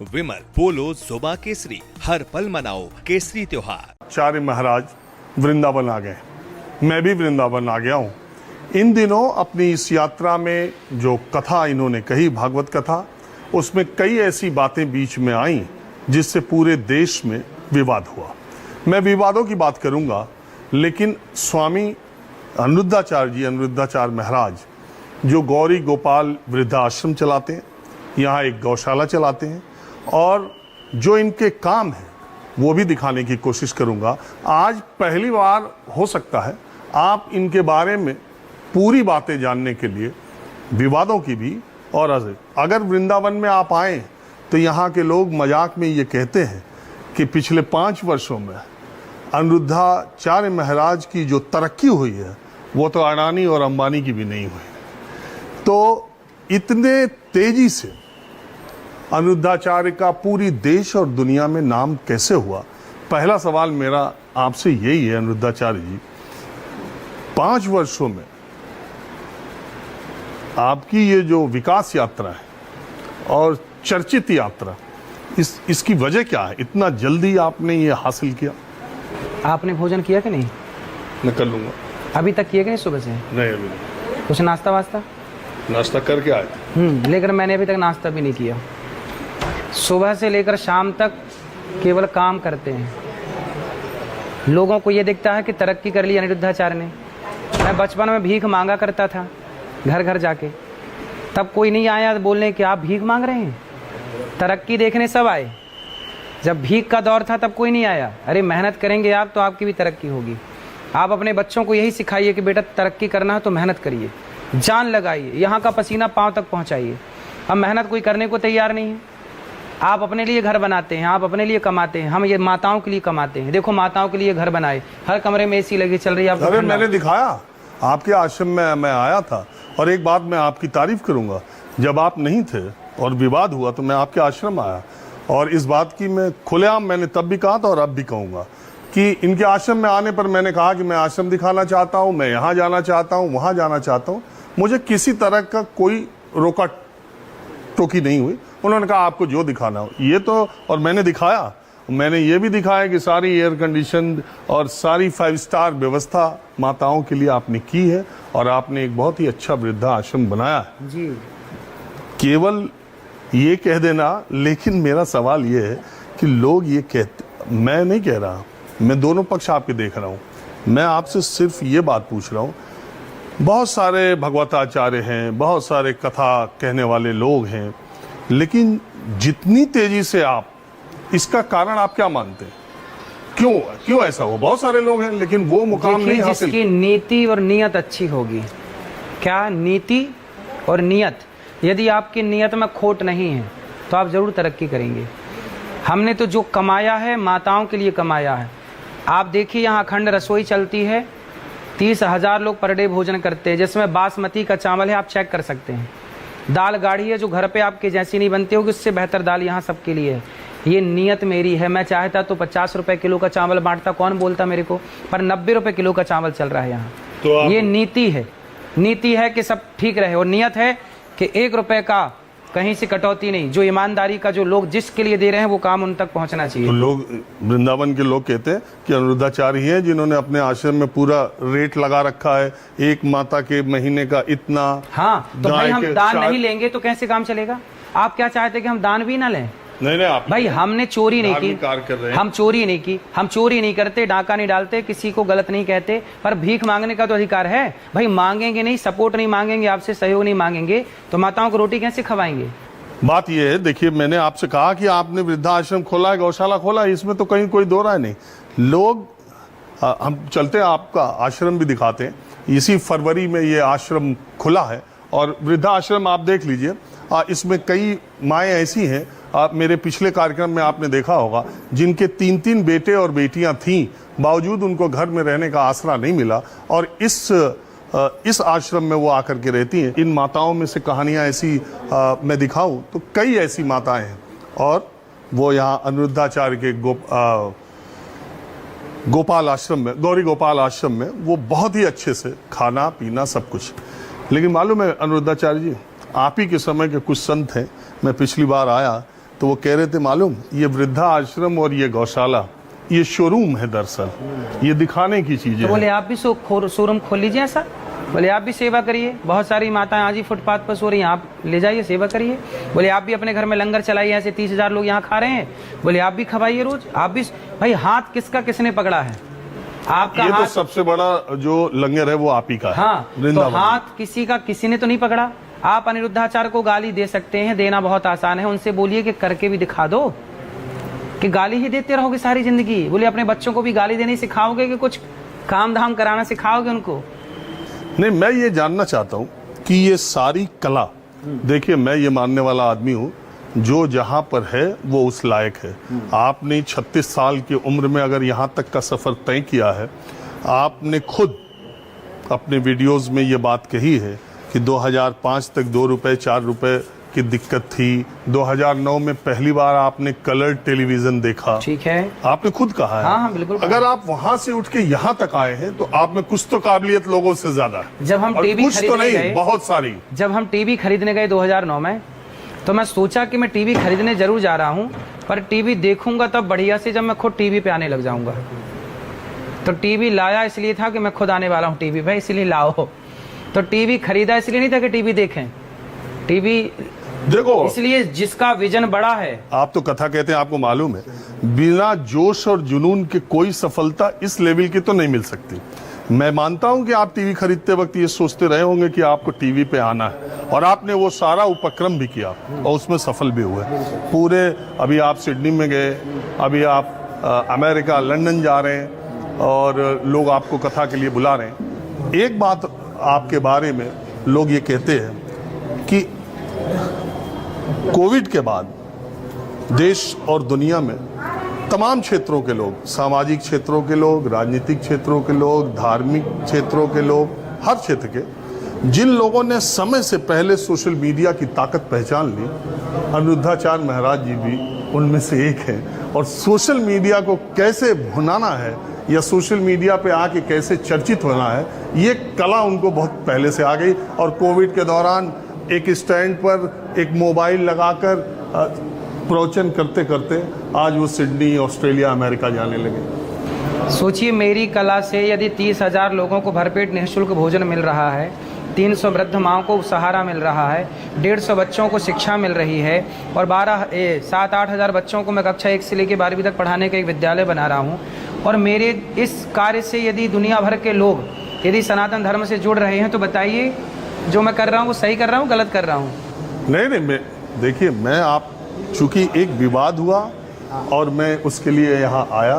विमल बोलो जुबा केसरी, हर पल मनाओ केसरी त्योहार। आचार्य महाराज वृंदावन आ गए, मैं भी वृंदावन आ गया हूँ। इन दिनों अपनी इस यात्रा में जो कथा इन्होंने कही, भागवत कथा, उसमें कई ऐसी बातें बीच में आईं जिससे पूरे देश में विवाद हुआ। मैं विवादों की बात करूँगा, लेकिन स्वामी अनिरुद्धाचार्य जी, अनिरुद्धाचार्य महाराज, जो गौरी गोपाल वृद्धाश्रम चलाते हैं, यहाँ एक गौशाला चलाते हैं, और जो इनके काम है वो भी दिखाने की कोशिश करूंगा। आज पहली बार हो सकता है आप इनके बारे में पूरी बातें जानने के लिए, विवादों की भी, और अगर वृंदावन में आप आए तो यहाँ के लोग मजाक में ये कहते हैं कि पिछले 5 वर्षों में अनिरुद्धाचार्य महाराज की जो तरक्की हुई है वो तो अडानी और अंबानी की भी नहीं हुई। तो इतने तेजी से अनिरुद्धाचार्य का पूरी देश और दुनिया में नाम कैसे हुआ? पहला सवाल मेरा आपसे यही है अनिरुद्धाचार्य जी, 5 वर्षों में आपकी ये जो विकास यात्रा है और चर्चित यात्रा, इसकी वजह क्या है? इतना जल्दी आपने ये हासिल किया? आपने भोजन किया कि नहीं? मैं कर लूंगा। अभी तक किया कि नहीं? सुबह से नहीं, अभी नहीं। कुछ नाश्ता वास्ता? नाश्ता करके आए थे। लेकिन मैंने अभी तक नाश्ता भी नहीं किया। सुबह से लेकर शाम तक केवल काम करते हैं। लोगों को ये दिखता है कि तरक्की कर ली अनिरुद्धाचार्य ने। मैं बचपन में भीख मांगा करता था घर घर जाके, तब कोई नहीं आया बोलने कि आप भीख मांग रहे हैं। तरक्की देखने सब आए। जब भीख का दौर था तब कोई नहीं आया। अरे मेहनत करेंगे आप तो आपकी भी तरक्की होगी। आप अपने बच्चों को यही सिखाइए कि बेटा तरक्की करना है तो मेहनत करिए, जान लगाइए, यहाँ का पसीना पाँव तक पहुँचाइए। अब मेहनत कोई करने को तैयार नहीं है। आप अपने लिए घर बनाते हैं, आप अपने लिए कमाते हैं, हम ये माताओं के लिए कमाते हैं। देखो माताओं के लिए घर बनाए, हर कमरे में एसी लगी चल रही है। अरे मैंने दिखाया, आपके आश्रम में मैं आया था, और एक बात मैं आपकी तारीफ करूंगा, जब आप नहीं थे और विवाद हुआ तो मैं आपके आश्रम आया, और इस बात की मैं खुलेआम मैंने तब भी कहा था और अब भी कहूँगा कि इनके आश्रम में आने पर मैंने कहा कि मैं आश्रम दिखाना चाहता हूँ, मैं यहाँ जाना चाहता हूँ, वहाँ जाना चाहता हूँ। मुझे किसी तरह का कोई रोका टोकी नहीं हुई। उन्होंने कहा आपको जो दिखाना हो ये तो, और मैंने दिखाया। मैंने ये भी दिखाया कि सारी एयर कंडीशन और सारी 5 स्टार व्यवस्था माताओं के लिए आपने की है, और आपने एक बहुत ही अच्छा वृद्धा आश्रम बनाया है जी। केवल ये कह देना, लेकिन मेरा सवाल ये है कि लोग ये कहते, मैं नहीं कह रहा, मैं दोनों पक्ष आपके देख रहा हूँ, मैं आपसे सिर्फ ये बात पूछ रहा हूँ, बहुत सारे भगवताचार्य हैं, बहुत सारे कथा कहने वाले लोग हैं, लेकिन जितनी तेजी से आप, इसका कारण आप क्या मानते हैं? क्यों ऐसा हो? बहुत सारे लोग हैं लेकिन वो मुकाम नहीं हासिल। जिसकी नीति और नियत अच्छी होगी। क्या नीति और नियत? यदि आपकी नियत में खोट नहीं है तो आप जरूर तरक्की करेंगे। हमने तो जो कमाया है माताओं के लिए कमाया है। आप देखिए यहाँ अखंड रसोई चलती है, 30,000 लोग पर डे भोजन करते हैं, जिसमें बासमती का चावल है, आप चेक कर सकते हैं। दाल गाढ़ी है जो घर पे आपके जैसी नहीं बनती होगी, उससे बेहतर दाल यहाँ सबके लिए है। ये नियत मेरी है। मैं चाहता तो 50 रुपए किलो का चावल बांटता, कौन बोलता मेरे को, पर 90 रुपए किलो का चावल चल रहा है यहाँ। तो ये नीति है। नीति है कि सब ठीक रहे, और नियत है कि 1 रुपए का कहीं से कटौती नहीं। जो ईमानदारी का, जो लोग जिसके लिए दे रहे हैं वो काम उन तक पहुंचना चाहिए। तो लोग, वृंदावन के लोग कहते हैं कि अनिरुद्धाचार्य ही हैं जिन्होंने अपने आश्रम में पूरा रेट लगा रखा है, एक माता के महीने का इतना। हाँ, तो भाई हम दान नहीं लेंगे तो कैसे काम चलेगा? आप क्या चाहते हैं कि हम दान भी ना लें? नहीं, आप भाई हमने चोरी नहीं की, हम चोरी नहीं की, हम चोरी नहीं करते, डाका नहीं डालते, किसी को गलत नहीं कहते, पर भीख मांगने का तो अधिकार है। भाई मांगेंगे नहीं, सपोर्ट नहीं मांगेंगे, आपसे सहयोग नहीं मांगेंगे तो माताओं को रोटी कैसे खवाएंगे? बात यह है, देखिए मैंने आपसे कहा कि आपने वृद्धाश्रम खोला है, गौशाला खोला है, इसमें तो कहीं कोई दो राय नहीं। लोग, हम चलते हैं, आपका आश्रम भी दिखाते हैं। इसी फरवरी में ये आश्रम खुला है, और वृद्धाश्रम आप देख लीजिए, इसमें कई माएँ ऐसी हैं, आप मेरे पिछले कार्यक्रम में आपने देखा होगा, जिनके 3-3 बेटे और बेटियां थीं, बावजूद उनको घर में रहने का आसरा नहीं मिला, और इस आश्रम में वो आकर के रहती हैं। इन माताओं में से कहानियां ऐसी मैं दिखाऊं तो कई ऐसी माताएं हैं, और वो यहाँ अनिरुद्धाचार्य के गोपाल आश्रम में, गौरी गोपाल आश्रम में, वो बहुत ही अच्छे से खाना पीना सब कुछ। लेकिन मालूम है अनिरुद्धाचार्य जी, आप ही के समय के कुछ संत हैं, मैं पिछली बार आया तो वो कह रहे थे मालूम, ये वृद्धा आश्रम और ये गौशाला ये शोरूम है, दरअसल ये दिखाने की चीजें तो बोले हैं। आप भी शोरूम खोल लीजिए ऐसा, बोले आप भी सेवा करिए, बहुत सारी माताएं आज ही फुटपाथ पर सो रही हैं, आप ले जाइए सेवा करिए। बोले आप भी अपने घर में लंगर चलाइए, ऐसे 30,000 लोग यहाँ खा रहे हैं, बोले आप भी खवाइए रोज, आप भी। भाई हाथ किसका किसने पकड़ा है? आपका ये तो हाथ। सबसे बड़ा जो लंगर है वो आप ही का है। हाँ, तो वृंदावन हाथ किसी का किसी ने तो नहीं पकड़ा। आप अनिरुद्धाचार्य को गाली दे सकते हैं, देना बहुत आसान है, उनसे बोलिए कि करके भी दिखा दो, कि गाली ही देते रहोगे सारी जिंदगी। बोले अपने बच्चों को भी गाली देनी सिखाओगे कि कुछ काम धाम कराना सिखाओगे उनको? नहीं, मैं ये जानना चाहता हूँ कि ये सारी कला, देखिए मैं ये मानने वाला आदमी हूँ, जो जहाँ पर है वो उस लायक है। आपने 36 साल की उम्र में अगर यहाँ तक का सफ़र तय किया है, आपने खुद अपने वीडियोस में ये बात कही है कि 2005 तक 2 रुपए 4 रुपए की दिक्कत थी, 2009 में पहली बार आपने कलर टेलीविजन देखा, ठीक है, आपने खुद कहा है। हाँ, बिल्कुल। अगर आप वहां से उठ के यहाँ तक आए हैं तो आप में कुछ तो काबिलियत लोगों से ज्यादा है। जब हम और टीवी कुछ तो खरीदने नहीं, गए, बहुत सारी। जब हम टीवी खरीदने गए 2009 में, तो मैं सोचा कि मैं टीवी खरीदने जरूर जा रहा हूँ, पर टीवी देखूंगा तब बढ़िया से जब मैं खुद टीवी पे आने लग जाऊंगा। तो टीवी लाया इसलिए था कि मैं खुद आने वाला हूँ टीवी पे, इसलिए लाओ। तो टीवी खरीदा इसलिए नहीं था कि टीवी देखें, टीवी देखो इसलिए जिसका विजन बड़ा है। आप तो कथा कहते हैं, आपको मालूम है बिना जोश और जुनून के कोई सफलता इस लेवल की तो नहीं मिल सकती। मैं मानता हूं कि आप टीवी खरीदते वक्त ये सोचते रहे होंगे कि आपको टीवी पे आना है, और आपने वो सारा उपक्रम भी किया और उसमें सफल भी हुए पूरे। अभी आप सिडनी में गए, अभी आप अमेरिका लंदन जा रहे हैं और लोग आपको कथा के लिए बुला रहे हैं। एक बात आपके बारे में लोग ये कहते हैं कि कोविड के बाद देश और दुनिया में तमाम क्षेत्रों के लोग, सामाजिक क्षेत्रों के लोग, राजनीतिक क्षेत्रों के लोग, धार्मिक क्षेत्रों के लोग, हर क्षेत्र के, जिन लोगों ने समय से पहले सोशल मीडिया की ताकत पहचान ली, अनिरुद्धाचार्य महाराज जी भी उनमें से एक हैं। और सोशल मीडिया को कैसे भुनाना है या सोशल मीडिया पे आके कैसे चर्चित होना है, ये कला उनको बहुत पहले से आ गई। और कोविड के दौरान एक स्टैंड पर एक मोबाइल लगाकर प्रवचन करते करते आज वो सिडनी, ऑस्ट्रेलिया, अमेरिका जाने लगे। सोचिए, मेरी कला से यदि 30,000 लोगों को भरपेट निःशुल्क भोजन मिल रहा है, 300 वृद्ध माओं को सहारा मिल रहा है, 150 बच्चों को शिक्षा मिल रही है, और 7-8 हज़ार बच्चों को मैं कक्षा 1 से लेकर 12वीं तक पढ़ाने का एक विद्यालय बना रहा हूँ। और मेरे इस कार्य से यदि दुनिया भर के लोग यदि सनातन धर्म से जुड़ रहे हैं, तो बताइए जो मैं कर रहा हूँ वो सही कर रहा हूँ, गलत कर रहा हूँ? नहीं, देखिए मैं आप, चूंकि एक विवाद हुआ और मैं उसके लिए यहाँ आया,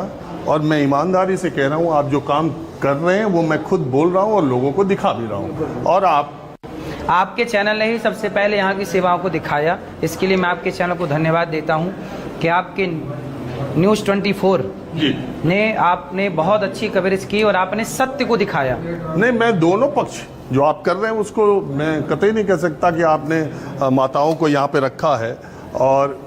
और मैं ईमानदारी से कह रहा हूँ आप जो काम कर रहे हैं वो मैं खुद बोल रहा हूँ और लोगों को दिखा भी रहा हूँ। और आपके चैनल ने ही सबसे पहले यहाँ की सेवाओं को दिखाया, इसके लिए मैं आपके चैनल को धन्यवाद देता हूँ कि आपके न्यूज़ 24 ने आपने बहुत अच्छी कवरेज की और आपने सत्य को दिखाया। नहीं, मैं दोनों पक्ष जो आप कर रहे हैं उसको मैं कतई नहीं कह सकता कि आपने माताओं को यहाँ पे रखा है और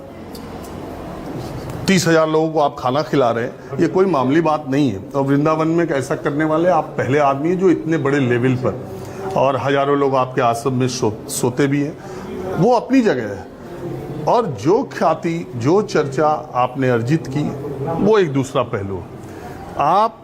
30,000 लोगों को आप खाना खिला रहे हैं, ये कोई मामूली बात नहीं है। और वृंदावन में ऐसा करने वाले आप पहले आदमी हैं जो इतने बड़े लेवल पर, और हजारों लोग आपके आश्रम में सोते भी हैं, वो अपनी जगह है। और जो ख्याति, जो चर्चा आपने अर्जित की, वो एक दूसरा पहलू है। आप